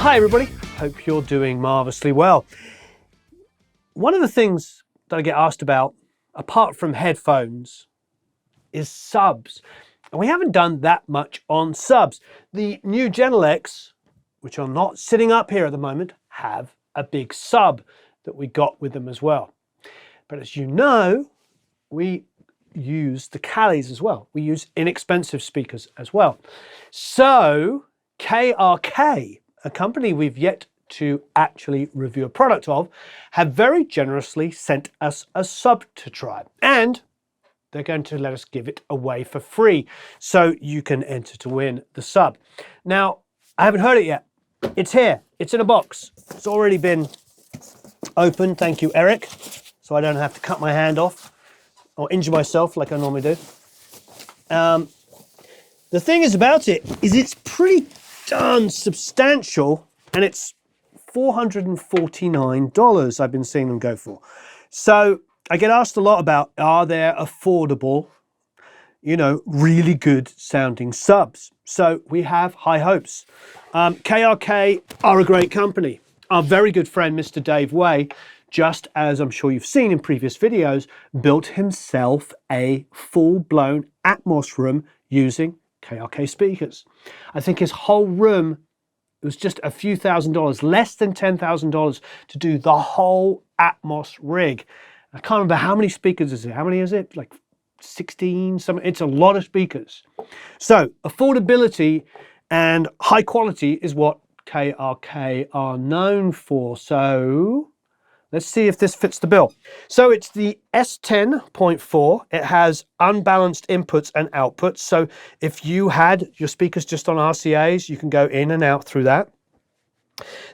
Hi everybody, hope you're doing marvelously well. One of the things that I get asked about, apart from headphones, is subs. And we haven't done that much on subs. The new Genelecs, which are not sitting up here at the moment, have a big sub that we got with them as well. But as you know, we use the Calis as well. We use inexpensive speakers as well. So KRK, a company we've yet to actually review a product of, have very generously sent us a sub to try. And they're going to let us give it away for free. So you can enter to win the sub. Now, I haven't heard it yet. It's here. It's in a box. It's already been opened. Thank you, Eric. So I don't have to cut my hand off or injure myself like I normally do. The thing is about it is it's pretty darn substantial, and it's $449 I've been seeing them go for. So I get asked a lot about, are there affordable, really good sounding subs? So we have high hopes. KRK are a great company. Our very good friend, Mr. Dave Way, just as I'm sure you've seen in previous videos, built himself a full-blown Atmos room using KRK speakers. I think his whole room, it was just a few $1,000s, less than $10,000 to do the whole Atmos rig. I can't remember how many speakers is it. How many is it? Like 16, something. It's a lot of speakers. So affordability and high quality is what KRK are known for. So let's see if this fits the bill. So it's the S10.4. It has unbalanced inputs and outputs. So if you had your speakers just on RCAs, you can go in and out through that.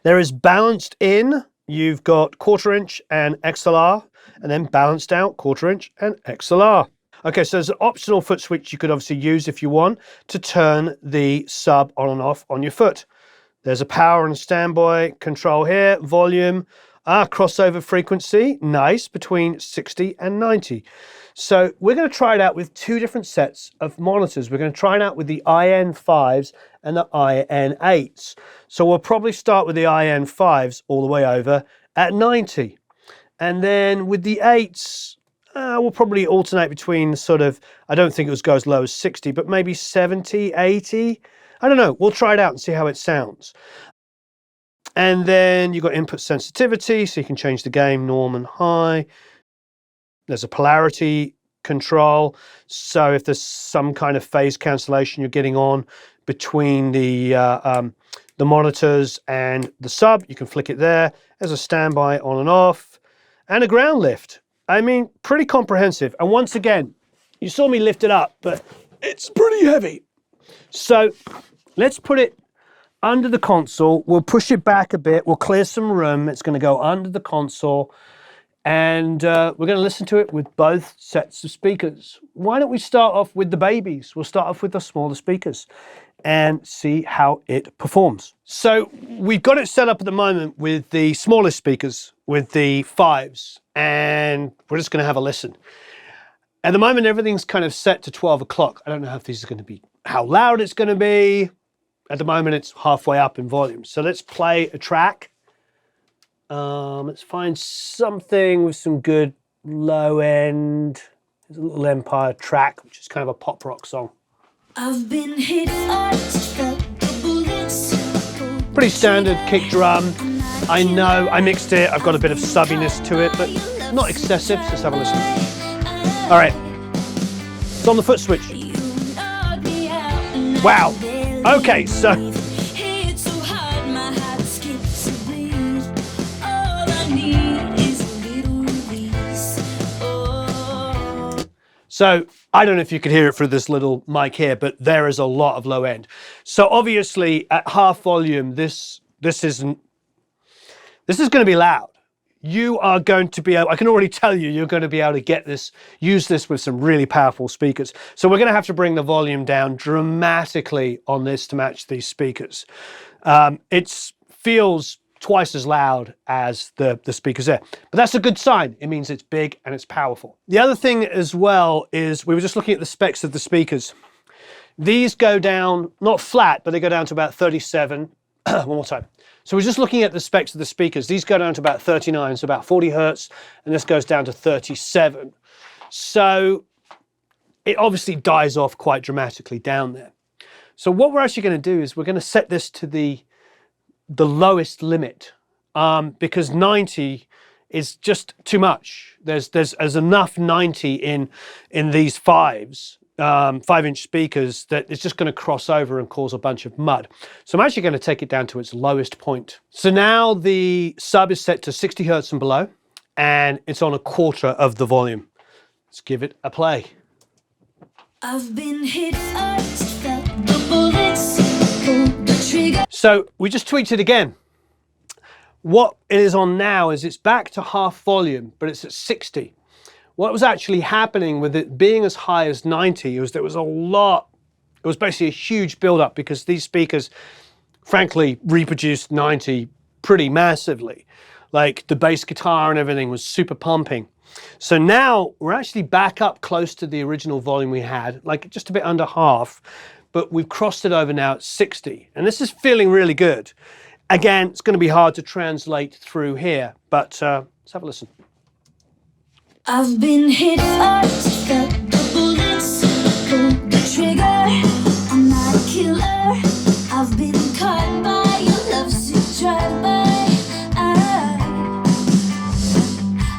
There is balanced in. You've got 1/4 inch and XLR, and then balanced out 1/4 inch and XLR. Okay, so there's an optional foot switch you could obviously use if you want to turn the sub on and off on your foot. There's a power and standby control here, volume, crossover frequency, nice, between 60 and 90. So we're going to try it out with two different sets of monitors. We're going to try it out with the IN5s and the IN8s. So we'll probably start with the IN5s all the way over at 90. And then with the 8s, we'll probably alternate between sort of, I don't think it would go as low as 60, but maybe 70, 80. I don't know. We'll try it out and see how it sounds. And then you've got input sensitivity, so you can change the gain, norm and high. There's a polarity control. So if there's some kind of phase cancellation you're getting on between the monitors and the sub, you can flick it there. There's a standby on and off and a ground lift. I mean, pretty comprehensive. And once again, you saw me lift it up, but it's pretty heavy. So let's put it under the console. We'll push it back a bit. We'll clear some room. It's going to go under the console. And we're going to listen to it with both sets of speakers. Why don't we start off with the babies? We'll start off with the smaller speakers and see how it performs. So we've got it set up at the moment with the smallest speakers, with the 5s. And we're just going to have a listen. At the moment, everything's kind of set to 12 o'clock. I don't know if these are going to be, how loud it's going to be. At the moment, it's halfway up in volume. So let's play a track. Let's find something with some good low end. There's a little Empire track, which is kind of a pop rock song. I've been hit pretty standard kick drum. I know I mixed it. I've got a bit of subbiness to it, but not excessive. Let's have a listen. All right. It's on the foot switch. Wow. Okay, so I don't know if you could hear it through this little mic here, but there is a lot of low end. So obviously at half volume, this is going to be loud. You are going to be able, I can already tell you, you're going to be able to get this, use this with some really powerful speakers. So we're going to have to bring the volume down dramatically on this to match these speakers. It feels twice as loud as the speakers there, but that's a good sign. It means it's big and it's powerful. The other thing as well is we were just looking at the specs of the speakers. These go down, not flat, but they go down to about 37 One more time. So we're just looking at the specs of the speakers. These go down to about 39, so about 40 hertz, and this goes down to 37. So it obviously dies off quite dramatically down there. So what we're actually going to do is we're going to set this to the lowest limit, because 90 is just too much. There's enough 90 in these 5-inch speakers that it's just going to cross over and cause a bunch of mud. So I'm actually going to take it down to its lowest point. So now the sub is set to 60 hertz and below, and it's on 1/4 of the volume. Let's give it a play. I've been hit first, felt the bullets, pulled the trigger. So we just tweaked it again. What it is on now is it's back to half volume, but it's at 60. What was actually happening with it being as high as 90 was there was a lot, it was basically a huge build-up because these speakers, frankly, reproduced 90 pretty massively. Like the bass guitar and everything was super pumping. So now we're actually back up close to the original volume we had, like just a bit under half, but we've crossed it over now at 60. And this is feeling really good. Again, it's going to be hard to translate through here, but let's have a listen. I've been hit first, felt the bullets, pulled the trigger. I'm not a killer. I've been caught by your lovesick drive-by.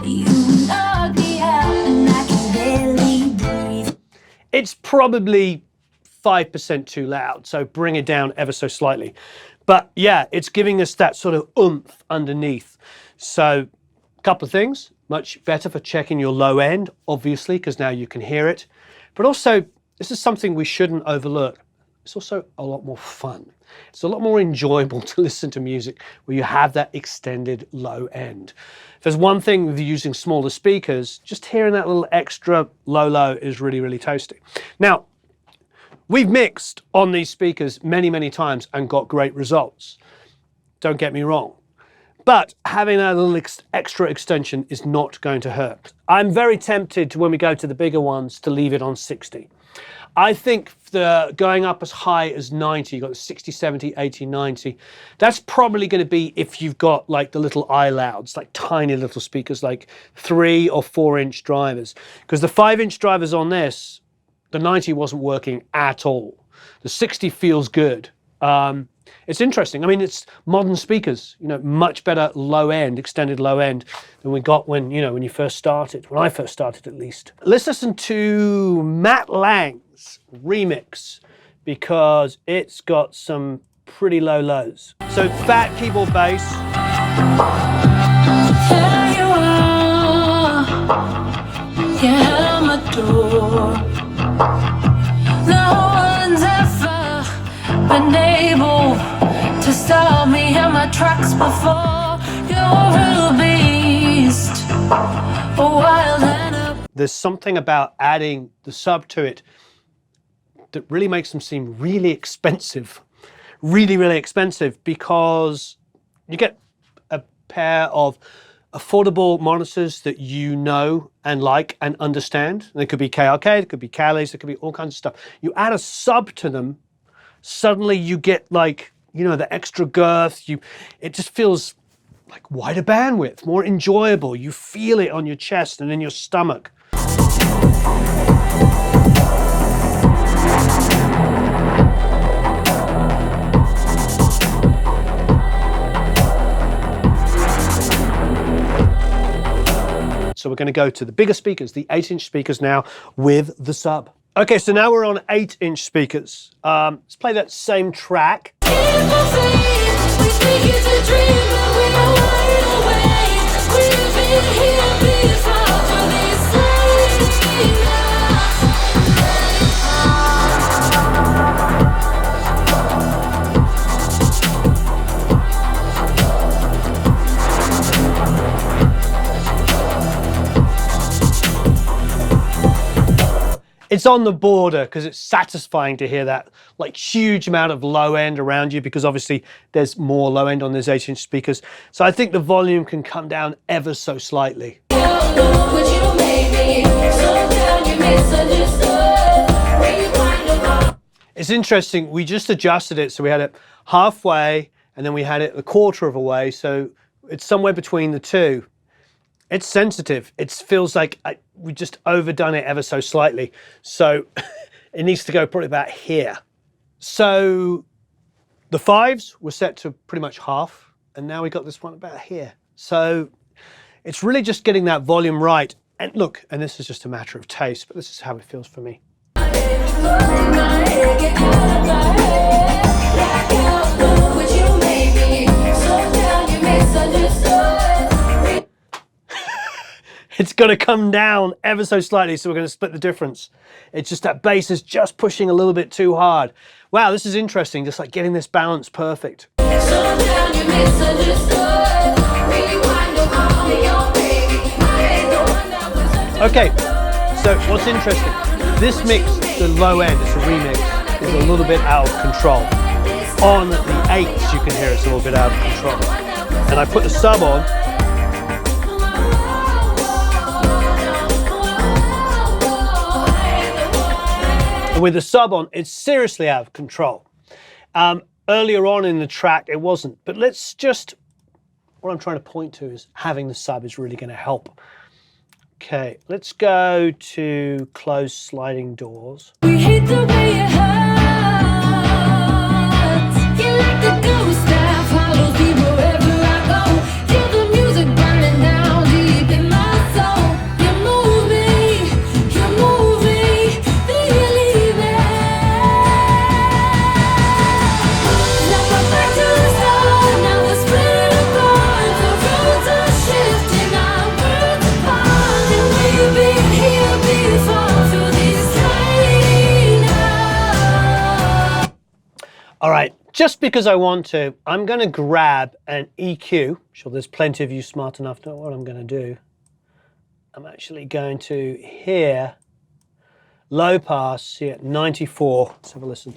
You knocked me out and I can barely breathe. It's probably 5% too loud, so bring it down ever so slightly. But yeah, it's giving us that sort of oomph underneath. So a couple of things. Much better for checking your low end, obviously, because now you can hear it. But also, this is something we shouldn't overlook. It's also a lot more fun. It's a lot more enjoyable to listen to music where you have that extended low end. If there's one thing with using smaller speakers, just hearing that little extra low is really, really toasty. Now, we've mixed on these speakers many, many times and got great results. Don't get me wrong. But having that little extra extension is not going to hurt. I'm very tempted to, when we go to the bigger ones, to leave it on 60. I think going up as high as 90, you've got 60, 70, 80, 90. That's probably going to be if you've got like the little iLouds, like tiny little speakers, like 3 or 4-inch drivers. Because the 5-inch drivers on this, the 90 wasn't working at all. The 60 feels good. It's interesting. I mean, it's modern speakers, you know, much better low end, extended low end than we got when, you know, when you first started, when I first started at least. Let's listen to Matt Lang's remix because it's got some pretty low lows. So fat keyboard bass. There you are, you held my door. No one's ever been able to stop me in my tracks before. You're a beast, a wild animal. There's something about adding the sub to it that really makes them seem really expensive. Really, really expensive because you get a pair of affordable monitors that you know and like and understand. They could be KRK, it could be Calais, it could be all kinds of stuff. You add a sub to them, suddenly you get like, you know, the extra girth. It just feels like wider bandwidth, more enjoyable. You feel it on your chest and in your stomach. So we're going to go to the bigger speakers, the 8-inch speakers now with the sub. Okay, so now we're on 8-inch speakers. Let's play that same track. It's on the border because it's satisfying to hear that like huge amount of low end around you because obviously there's more low end on these 8-inch speakers. So I think the volume can come down ever so slightly. It's interesting, we just adjusted it so we had it halfway and then we had it a quarter of a way, so it's somewhere between the two. It's sensitive. It feels like we just overdone it ever so slightly. So it needs to go probably about here. So the 5s were set to pretty much half, and now we got this one about here. So it's really just getting that volume right. And look, and this is just a matter of taste, but this is how it feels for me. It's going to come down ever so slightly, so we're going to split the difference. It's just that bass is just pushing a little bit too hard. Wow, this is interesting, just like getting this balance perfect. Okay, so what's interesting, this mix, the low end, it's a remix, is a little bit out of control. On the 8s, you can hear it's a little bit out of control. And I put the sub on, and with the sub on, it's seriously out of control. Earlier on in the track, it wasn't, but let's just, what I'm trying to point to is having the sub is really going to help. Okay, let's go to closed sliding doors. We hate the way it hurts. You like the ghost that follows me wherever I go. Feel the music burning down deep in my soul. You move me, believe it. Like we're back to the start, now we're split apart. The roads are shifting, our worlds apart. And we've been here before, through these trains. All right, just because I want to, I'm going to grab an EQ. I'm sure there's plenty of you smart enough to know what I'm going to do. I'm actually going to hear low pass here at 94. Let's have a listen.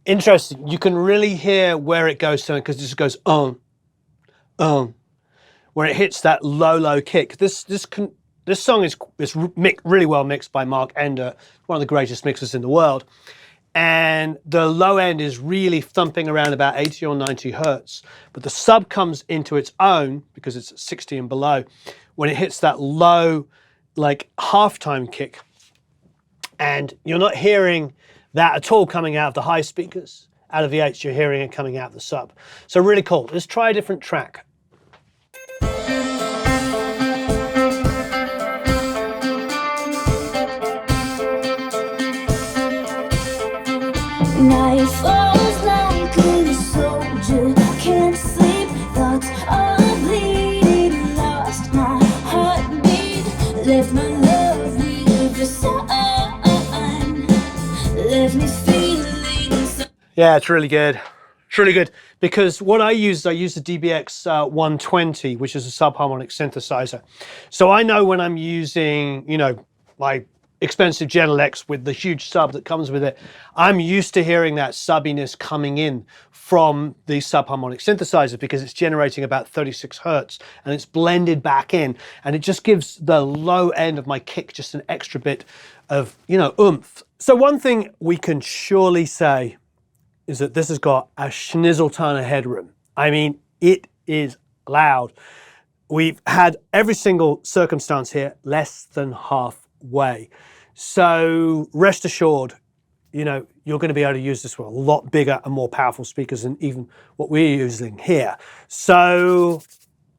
Interesting. You can really hear where it goes to, because it just goes where it hits that low kick. This song is really well mixed by Mark Ender, one of the greatest mixers in the world, and the low end is really thumping around about 80 or 90 hertz, but the sub comes into its own because it's at 60 and below when it hits that low, like halftime kick, and you're not hearing that at all coming out of the high speakers. Out of the 8s, you're hearing it coming out of the sub. So really cool. Let's try a different track. Night falls like a soldier, can't sleep, thoughts are bleeding, lost my heartbeat, left my love with the sun, left me feeling so. Yeah, it's really good. It's really good because what I use the DBX 120, which is a subharmonic synthesizer. So I know when I'm using, you know, my expensive Gen X with the huge sub that comes with it, I'm used to hearing that subbiness coming in from the subharmonic synthesizer because it's generating about 36 hertz and it's blended back in, and it just gives the low end of my kick just an extra bit of, you know, oomph. So one thing we can surely say is that this has got a schnizzle ton of headroom. I mean, it is loud. We've had every single circumstance here less than halfway. So rest assured, you know, you're going to be able to use this with a lot bigger and more powerful speakers than even what we're using here. So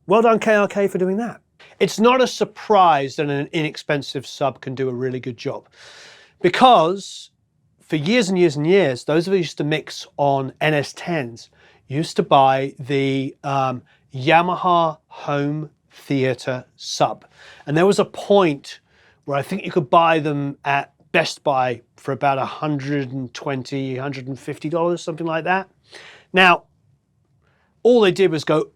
well done KRK for doing that. It's not a surprise that an inexpensive sub can do a really good job, because for years and years and years, those of us who used to mix on NS10s used to buy the Yamaha home theater sub. And there was a point where I think you could buy them at Best Buy for about $120, $150, something like that. Now, all they did was go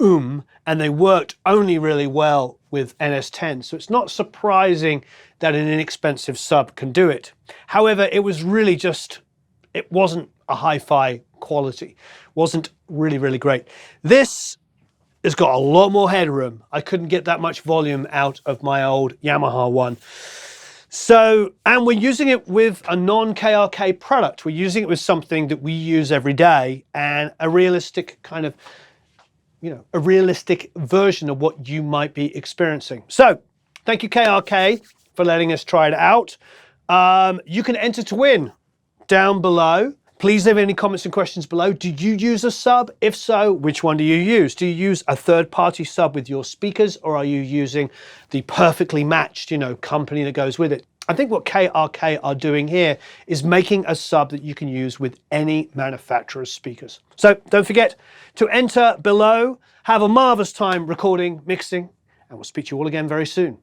and they worked only really well with NS10. So it's not surprising that an inexpensive sub can do it. However, it was really just, it wasn't a hi-fi quality, wasn't really, really great. This has got a lot more headroom. I couldn't get that much volume out of my old Yamaha one. So, and we're using it with a non-KRK product. We're using it with something that we use every day, and a realistic kind of, you know, a realistic version of what you might be experiencing. So thank you, KRK, for letting us try it out. You can enter to win down below. Please leave any comments and questions below. Do you use a sub? If so, which one do you use? Do you use a third-party sub with your speakers, or are you using the perfectly matched, you know, company that goes with it? I think what KRK are doing here is making a sub that you can use with any manufacturer's speakers. So don't forget to enter below. Have a marvelous time recording, mixing, and we'll speak to you all again very soon.